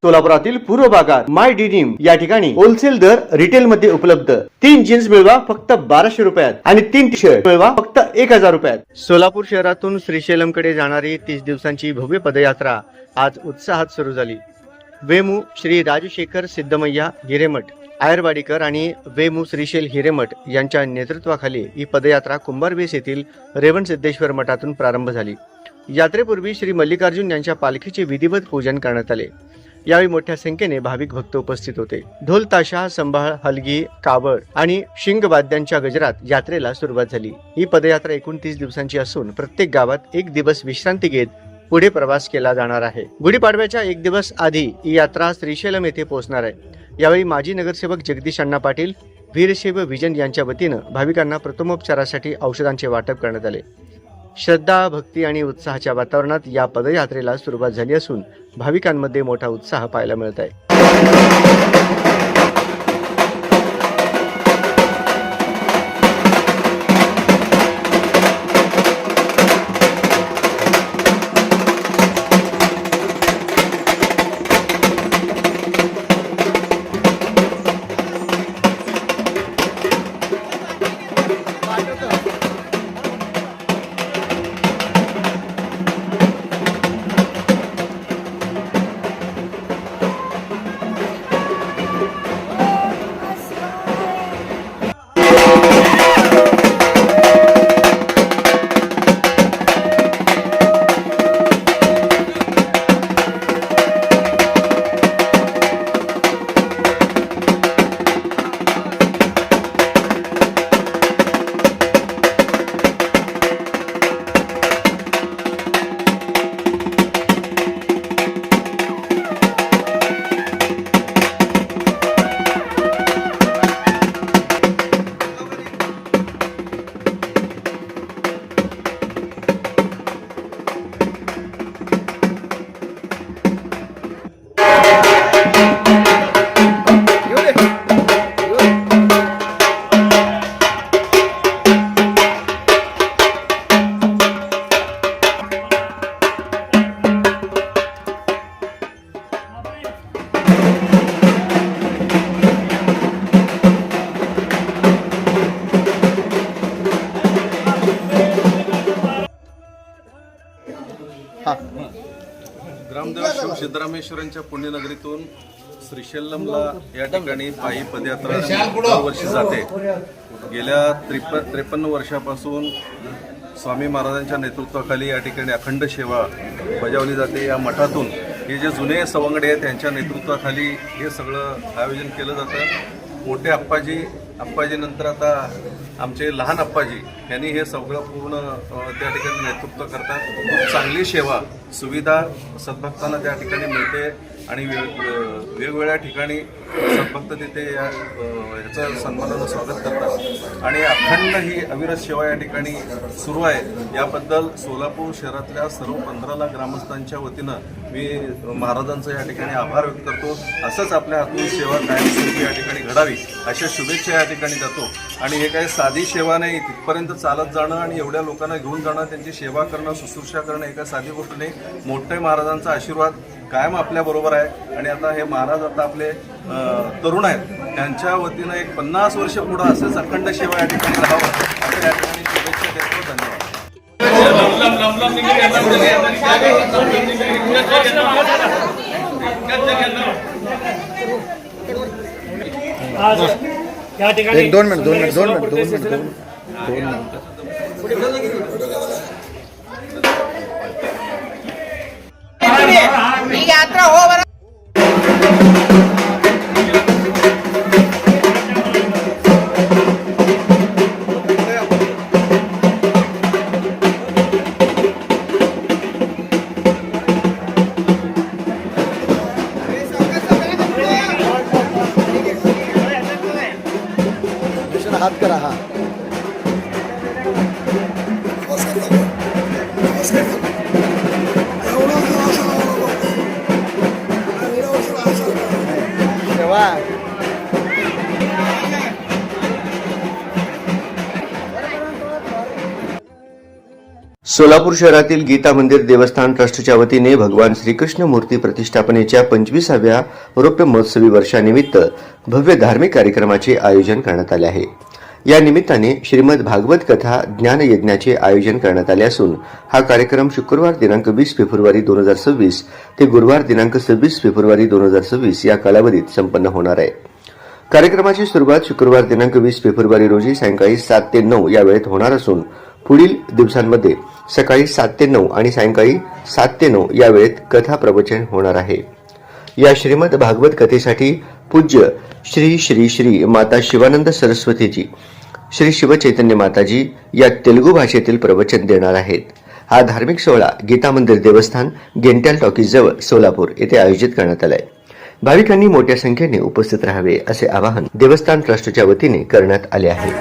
सोलापुरातील पूर्व भागात माय डिनिम या ठिकाणी होलसेल दर रिटेल मध्ये उपलब्ध। 3 जीन्स मिळवा फक्त 1200 रुपयात आणि 3 टी शर्ट मिळवा फक्त 1000 रुपयात। सोलापूर शहरातून श्रीशैलम कडे जाणारी 30 दिवसांची भव्य पदयात्रा आज उत्साहात सुरू झाली। वेमू श्री राजशेखर सिद्धमय्या हिरेमठ आयरवाडीकर आणि वेमू श्रीशैल हिरेमठ यांच्या नेतृत्वाखाली ही पदयात्रा कुंभारवेस येथील रेवणसिद्धेश्वर मठातून प्रारंभ झाली। यात्रेपूर्वी श्री मल्लिकार्जुन यांच्या पालखीचे विधिवत पूजन करण्यात आले। यावेळी मोठ्या संख्येने भाविक भक्त उपस्थित होते। ढोल ताशा संभाळ हलगी कावड आणि शिंग वाद्यांच्या गजरात यात्रेला सुरुवात झाली। ही पदयात्रा एकूण 30 दिवसांची असून प्रत्येक गावात 1 दिवस विश्रांती घेत पुढे प्रवास केला जाणार आहे। गुढीपाडव्याच्या 1 दिवस आधी ही यात्रा श्रीशैलम येथे पोहोचणार आहे। यावेळी माजी नगरसेवक जगदीश अण्णा पाटील वीरशैव विजन यांच्या वतीनं भाविकांना प्रथमोपचारासाठी औषधांचे वाटप करण्यात आले। श्रद्धा भक्ती आणि उत्साहाच्या वातावरणात या पदयात्रेला सुरुवात झाली असून भाविकांमध्ये मोठा उत्साह पाहायला मिळत आहे। ग्रामदेव शिव सिद्धरामेश्वरांच्या पुण्यनगरीतून श्रीशैलमला या ठिकाणी पायी पदयात्रा दरवर्षी जाते। गेल्या 53 वर्षापासून स्वामी महाराजांच्या नेतृत्वाखाली या ठिकाणी अखंड सेवा बजावली जाते। या मठातून हे जे जुने सवंगडे आहेत त्यांच्या नेतृत्वाखाली हे सगळं आयोजन केलं जातं। मोठे आप्पाजी नंतर आता आमचे लहान आप्पाजी यांनी हे सगळं पूर्ण त्या ठिकाणी नेतृत्व करतात। खूप चांगली सेवा सुविधा सद्भक्तांना त्या ठिकाणी मिळते आणि वेगवेगळ्या ठिकाणी सद्भक्त तिथे याचं सन्मानानं स्वागत करतात आणि अखंड ही अविरत सेवा या ठिकाणी सुरू आहे। याबद्दल सोलापूर शहरातल्या सर्व 15 लाख ग्रामस्थांच्या वतीनं मी महाराजांचं या ठिकाणी आभार व्यक्त करतो। असंच आपल्या हातून सेवा कायमस्वरूपी या ठिकाणी घडावी अशा शुभेच्छा या ठिकाणी जातो। आणि हे काही साधी सेवा नाही, तिथपर्यंत चालत जाणं आणि एवढ्या लोकांना घेऊन जाणं, त्यांची सेवा करणं, शुश्रूषा करणं हे काही साधी गोष्ट नाही। मोठे महाराजांचा आशीर्वाद कायम आपल्याबरोबर आहे आणि आता हे महाराज आता आपले तरुण आहेत, त्यांच्या वतीनं एक 50 वर्ष पुढं असंच अखंड सेवा या ठिकाणी राहावं असं या ठिकाणी शुभेच्छा देतो। धन्यवाद। एक 2 मिनिट यात्रा हो बरं। हात करा हा। सोलापूर शहरातील गीता मंदिर देवस्थान ट्रस्टच्या वतीने भगवान श्रीकृष्ण मूर्ती प्रतिष्ठापनेच्या 25व्या रौप्य महोत्सवी वर्षानिमित्त भव्य धार्मिक कार्यक्रमाचे आयोजन करण्यात आले आहे. या निमित्ताने श्रीमद भागवत कथा ज्ञान यज्ञाचे आयोजन करण्यात आले असून हा कार्यक्रम शुक्रवार दिनांक 20 फेब्रुवारी 2026 ते गुरुवार दिनांक 26 फेब्रुवारी 2026 या कालावधीत संपन्न होणार आहे. कार्यक्रमाची सुरुवात शुक्रवार दिनांक 20 फेब्रुवारी रोजी सायंकाळी 7 ते 9 या वेळेत होणार असून पुढील दिवसांमध्ये सकाळी 7 ते 9 आणि सायंकाळी 7 ते 9 या वेळेत कथा प्रवचन होणार आहे. या श्रीमद भागवत कथेसाठी पूज्य श्री श्री श्री माता शिवानंद सरस्वतीजी, श्री शिवचैतन्य माताजी या तेलुगू भाषेतील प्रवचन देणार आहेत. हा धार्मिक सोहळा गीता मंदिर देवस्थान गेंट्याल टॉकीज जवळ सोलापूर येथे आयोजित करण्यात आलाय. भाविकांनी मोठ्या संख्येने उपस्थित राहावे असे आवाहन देवस्थान ट्रस्टच्या वतीने करण्यात आले आहे.